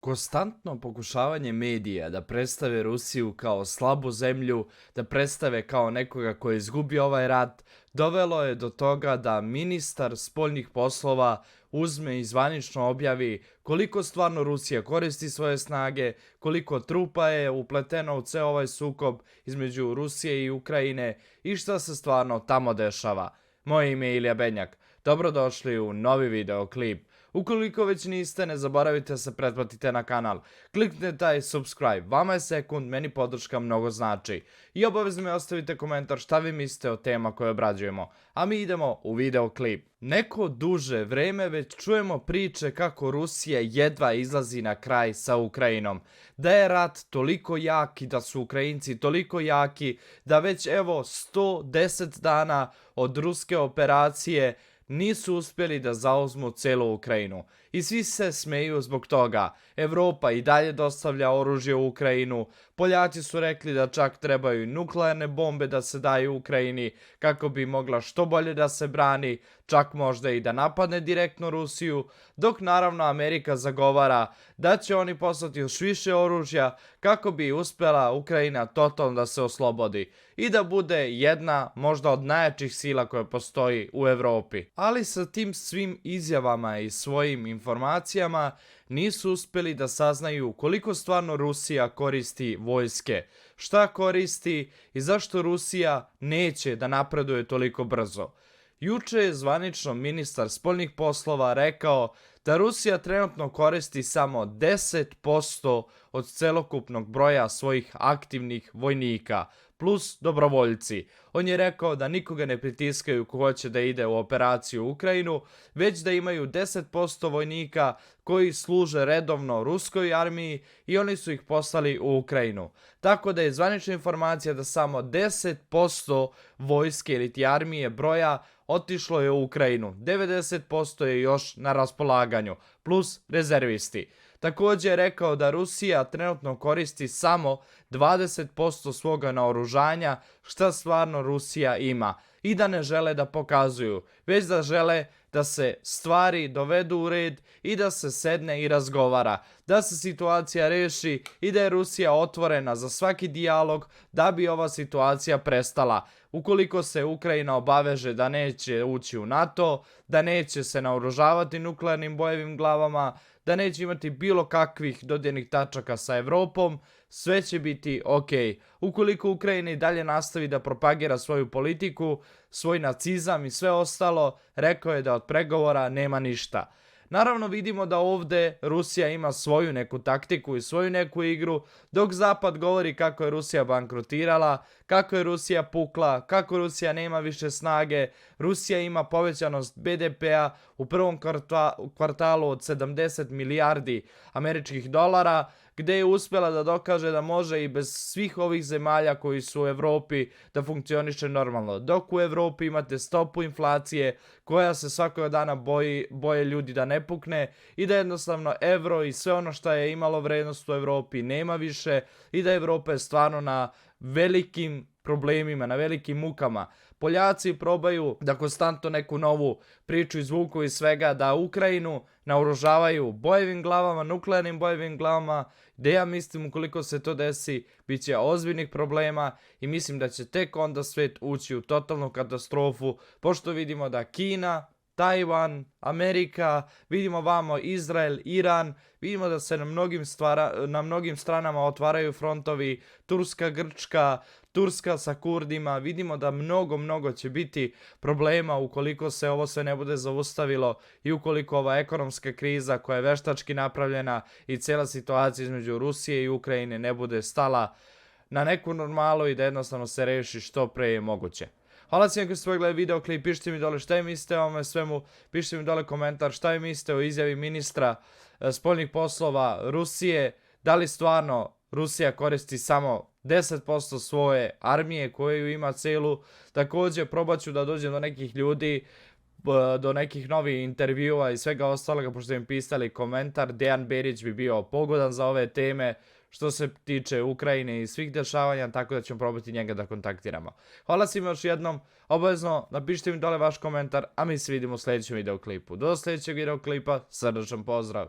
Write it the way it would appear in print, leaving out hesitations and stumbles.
Konstantno pokušavanje medija da predstave Rusiju kao slabu zemlju, da predstave kao nekoga ko je izgubio ovaj rat, dovelo je do toga da ministar spoljnih poslova uzme i zvanično objavi koliko stvarno Rusija koristi svoje snage, koliko trupa je upleteno u ceo ovaj sukob između Rusije i Ukrajine i šta se stvarno tamo dešava. Moje ime je Ilija Benjak, dobrodošli u novi videoklip. Ukoliko već niste, ne zaboravite da se pretplatite na kanal. Kliknite taj subscribe, vama je sekund, meni podrška mnogo znači. I obavezno mi ostavite komentar šta vi mislite o tema koje obrađujemo. A mi idemo u videoklip. Neko duže vreme već čujemo priče kako Rusija jedva izlazi na kraj sa Ukrajinom. Da je rat toliko jak i da su Ukrajinci toliko jaki da već evo 110 dana od ruske operacije nisu uspjeli da zauzmu celu Ukrajinu. I svi se smeju zbog toga. Evropa i dalje dostavlja oružje u Ukrajinu. Poljaci su rekli da čak trebaju nuklearne bombe da se daju Ukrajini kako bi mogla što bolje da se brani, čak možda i da napadne direktno Rusiju, dok naravno Amerika zagovara da će oni poslati još više oružja kako bi uspjela Ukrajina totalno da se oslobodi i da bude jedna možda od najjačih sila koja postoji u Evropi. Ali sa tim svim izjavama i svojim informacijama nisu uspjeli da saznaju koliko stvarno Rusija koristi vojske, šta koristi i zašto Rusija neće da napreduje toliko brzo. Juče je zvanično ministar spoljnih poslova rekao da Rusija trenutno koristi samo 10% od celokupnog broja svojih aktivnih vojnika, plus dobrovoljci. On je rekao da nikoga ne pritiskaju ko hoće da ide u operaciju u Ukrajinu, već da imaju 10% vojnika koji služe redovno ruskoj armiji i oni su ih poslali u Ukrajinu. Tako da je zvanična informacija da samo 10% vojske ili armije broja otišlo je u Ukrajinu, 90% je još na raspolaganju, plus rezervisti. Također je rekao da Rusija trenutno koristi samo 20% svoga naoružanja, šta stvarno Rusija ima, i da ne žele da pokazuju, već da žele da se stvari dovedu u red i da se sedne i razgovara, da se situacija reši i da je Rusija otvorena za svaki dijalog da bi ova situacija prestala. Ukoliko se Ukrajina obaveže da neće ući u NATO, da neće se naoružavati nuklearnim bojevim glavama, da neće imati bilo kakvih dodirnih tačaka sa Evropom, sve će biti ok. Ukoliko Ukrajina i dalje nastavi da propagira svoju politiku, svoj nacizam i sve ostalo, rekao je da od pregovora nema ništa. Naravno vidimo da ovdje Rusija ima svoju neku taktiku i svoju neku igru, dok Zapad govori kako je Rusija bankrotirala, kako je Rusija pukla, kako Rusija nema više snage. Rusija ima povećanost BDP-a u prvom kvartalu od 70 milijardi američkih dolara, gdje je uspjela da dokaže da može i bez svih ovih zemalja koji su u Evropi da funkcioniše normalno. Dok u Evropi imate stopu inflacije koja se svakog dana boje ljudi da ne pukne i da jednostavno evro i sve ono što je imalo vrednost u Evropi nema više i da Evropa je stvarno na velikim problemima, na velikim mukama. Poljaci probaju da konstantno neku novu priču izvuku iz svega, da Ukrajinu naoružavaju bojevim glavama, nuklearnim bojevim glavama, gdje ja mislim ukoliko se to desi, bit će ozbiljnih problema i mislim da će tek onda svijet ući u totalnu katastrofu, pošto vidimo da Kina, Tajvan, Amerika, vidimo vamo Izrael, Iran, vidimo da se na mnogim stranama otvaraju frontovi, Turska, Grčka, Turska sa Kurdima, vidimo da mnogo će biti problema ukoliko se ovo sve ne bude zaustavilo i ukoliko ova ekonomska kriza koja je veštački napravljena i cijela situacija između Rusije i Ukrajine ne bude stala na neku normalu i da jednostavno se reši što pre je moguće. Hvala svima koji ste pogledali videoklip, pišite mi dole šta vi mislite o ovome svemu, pišite mi dole komentar šta vi mislite o izjavi ministra spoljnih poslova Rusije, da li stvarno Rusija koristi samo 10% svoje armije koju ima celu. Također probat ću da dođem do nekih ljudi, do nekih novih intervjua i svega ostaloga, pošto im pisali komentar. Dejan Berić bi bio pogodan za ove teme što se tiče Ukrajine i svih dešavanja, tako da ćemo probati njega da kontaktiramo. Hvala svima još jednom, obavezno napišite mi dole vaš komentar, a mi se vidimo u sljedećem videoklipu. Do sljedećeg videoklipa, srdečan pozdrav!